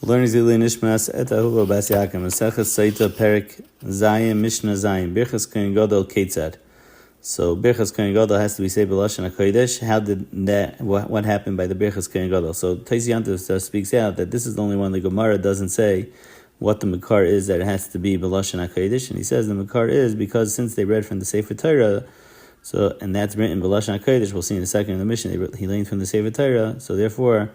Learning Zili Nishmas Etta Ahuva Bas Yaakov Masechas Sotah Perik Zayin Mishna Zayin Birchas Kohen Gadol Ketzad. So Birchas Kohen Gadol has to be said b'lashon hakodesh. How did that? What happened by the Birchas Kohen Gadol? So Tais Yantiv speaks out that this is the only one the Gemara doesn't say what the makar is that it has to be b'lashon hakodesh, and he says the makar is because since they read from the Sefer Torah, so and that's written b'lashon hakodesh. We'll see in a second in the Mishnah. He learned from the Sefer Torah, so therefore,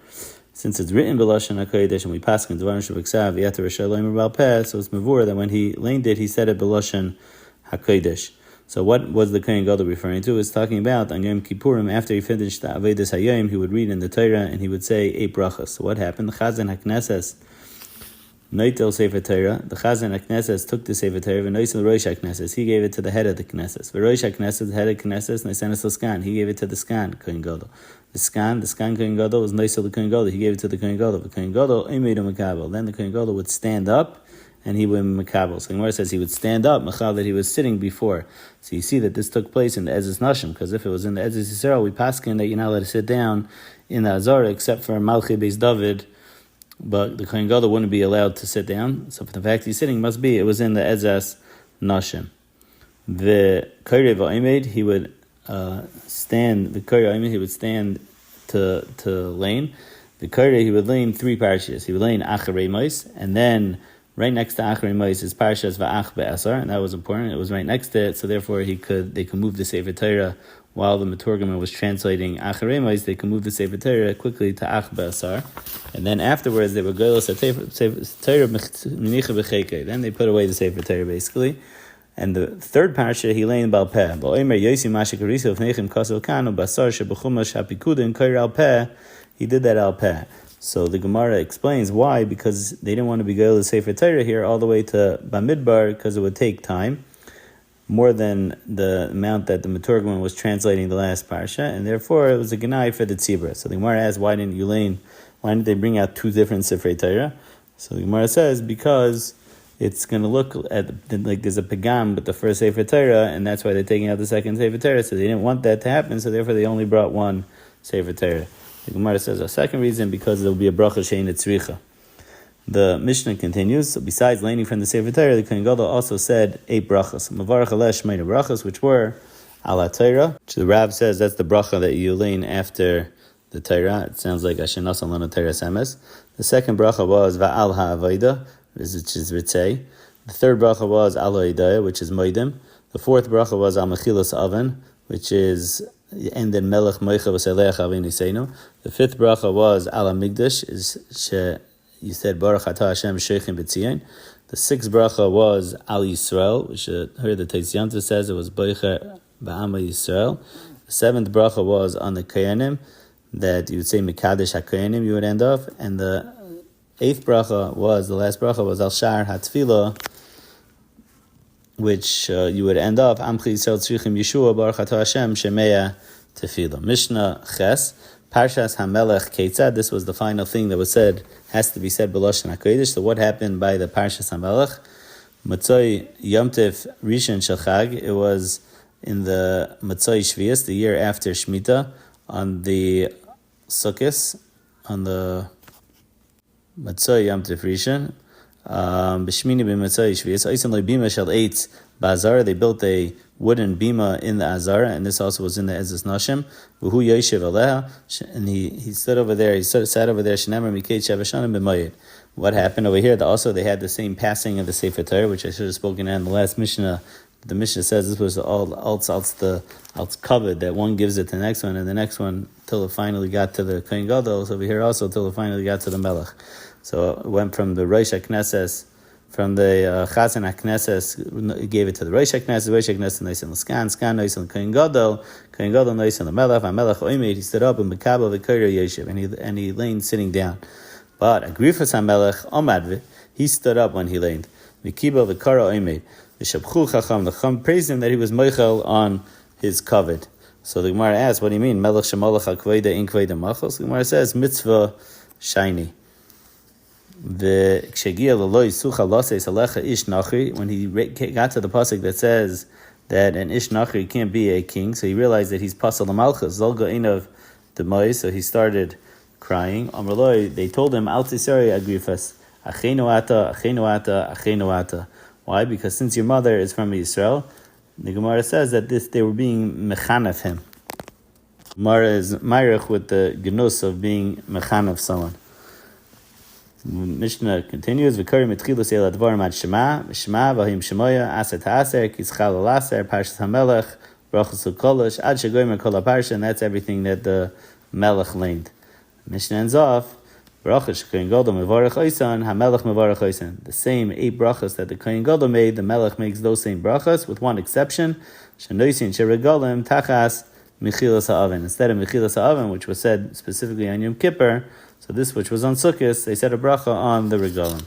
since it's written b'lashon hakodesh and we pass in Dvarim Shabaksav Yatar Shloimie Bal Peh, so it's mavur that when he learned it, he said it b'lashon hakodesh. So what was the Kohen Gadol referring to? It's talking about on Yom Kippurim, after he finished the Avedis Hayom, he would read in the Torah and he would say 8 brachas. So what happened? The Chazan HaKnesses Noitel Sefer Torah. The Chazan HaKnesses took the Sefer Torah and Noitel Rosh HaKnesses. He gave it to the head of the Knesses. The Rosh HaKnesses, the head of Knesses, Noisenes L'Skan. He gave it to the Skan Kohen Gadol. The Skan Kohen Gadol was Noitel the Kohen Gadol. He gave it to the Kohen Gadol. The Kohen Gadol Eimedu Makabel. Then the Kohen Gadol would stand up and he would makabel. So the Gemara says he would stand up, machal, that he was sitting before. So you see that this took place in the Ezes Nashim, because if it was in the Ezes Yisrael, we paskin that you're not allowed to sit down in the Azara except for Malchi Beis David, but the Kohen Gadol wouldn't be allowed to sit down. So for the fact he's sitting, must be it was in the Ezes Nashim. The Kairei V'Omed, he would stand. The Kairei V'Omed, he would stand to lane. The Kairei, he would lane 3 parashas. He would lane Acharei Mos, and then right next to Acharei Mos is Parashas Va'ach Be'asar, and that was important. It was right next to it, so therefore they could move the Sefer Torah while the Meturgaman was translating Acharei Mos. They could move the Sefer Torah quickly to Ach Be'asar, and then afterwards they would go to Sefer Torah Menicha B'Chekei. Then they put away the Sefer Torah basically. And the third parasha he lay in Bal Peh. Ba'omer Yosi Mashikarisa V'Nechem Kaso Kanu Basar Shebechumash Hapikudin Kair Al Peh. He did that Al Peh. So the Gemara explains why, because they didn't want to be go to Sefer Torah here all the way to Bamidbar, because it would take time, more than the amount that the Meturgaman was translating the last parsha, and therefore it was a Genai for the Tzibra. So the Gemara asks, why didn't they bring out 2 different Sefer Torah? So the Gemara says, because it's going to look like there's a pagam with the first Sefer Torah, and that's why they're taking out the second Sefer Torah, so they didn't want that to happen, so therefore they only brought 1 Sefer Torah. The Gemara says a second reason, because there will be a bracha shein etzricha. The Mishnah continues. So besides learning from the Sefer Torah, the Kohen Gadol also said 8 brachas. Mavarach alesh shmeina brachas, which were ala Torah, which the Rav says that's the bracha that you lean after the Torah. It sounds like Ashenas Lana Torah Semes. The second bracha was va'al ha'avoda, which is ritzei. The third bracha was al ha'idaya, which is moedim. The fourth bracha was al mechilas oven, which is and then Melech Moicha V'Seleach Avinu Seinu. The fifth bracha was Al Hamikdash, you said Baruch Atah Hashem Sheichem B'Tzion. The sixth bracha was Al Yisrael, which here the Tais Yantiv says it was Boicha Ba'ama Yisrael. The seventh bracha was on the Koyanim, that you would say Mekadesh HaKoyanim, you would end off. And the eighth bracha was, the last bracha was Al Shar HaTfilah, which you would end up Amchi Yisrael Tzrichim Yeshua Baruch Atah Hashem Shemeya Tefillah. Mishnah Ches Parshas Hamelech Ketzad. This was the final thing that was said, has to be said b'lashon hakodesh. So what happened by the Parshas Hamelech? Matzoi Yom Tov Rishon Shel Chag. It was in the Matzoi Shvius, the year after Shemitah, on the Sukkos, on the Matzoi Yom Tov Rishon. B'shmini b'matzai shvius oisim le'bima shel eitz ba'azara. They built a wooden bima in the azara, and this also was in the Ezes Nashim. V'hu yoshev aleha, and he stood over there. He sat over there. Shenemar mikei shavashanim b'mayit. What happened over here? Also, they had the same passing of the Sefer Torah, which I should have spoken in the last Mishnah. The Mishnah says this was all alt covered, that one gives it to the next one, and the next one till it finally got to the Kohen Gadol. So over here also till it finally got to the Melech. So it went from the Rosh HaKnesses, from the Chazan HaKnesses, gave it to the Rosh HaKnesses, Rosh HaKnesses Noisin L'Skan, Skan Noisin Kohen Gadol Noisin L'Melech, HaMelech Oimed. He stood up and Mekabel V'Koyer Yeshiv, and he leaned sitting down. But Agrifas HaMelech Omad, he stood up when he leaned. V'Kibel V'Kara Oimed. V'Shabchu Chacham, the Chum praised him that he was Moichel on his covet. So the Gemara asks, what do you mean? Melech Shemalech HaKveda in Kveda Machos? The Gemara says, Mitzvah Shiny. When he got to the pasuk that says that an ish nachri can't be a king, so he realized that he's pasal the malchus zolga of the mois, so he started crying. Amrloi, they told him, Al Tisari Agrifas, Achenu Ata, Achenu Ata, Achenu Ata. Why? Because since your mother is from Israel, the Gemara says that they were being mechanef him. Gemara is myrich with the genus of being mechanef someone. Mishnah continues, V'kari mitchilu seil advarim ad shema, v'shema v'ahim shemoya, aser ta'aser, kischal al-aser, parshas ha-melech, brachos u'kolosh, ad shegoymer kol ha-parsha, and that's everything that the melech learned. Mishnah ends off, brachos shekoyin gadol mevarech oisan, ha-melech mevarech oisan. The same 8 brachos that the koyin gadol made, the melech makes those same brachos, with one exception, shenoisin sheregolim tachas mechilas ha'aven. Instead of mechilas ha'aven, which was said specifically on Yom Kippur, so this which was on Sukkot, they said a bracha on the regalim.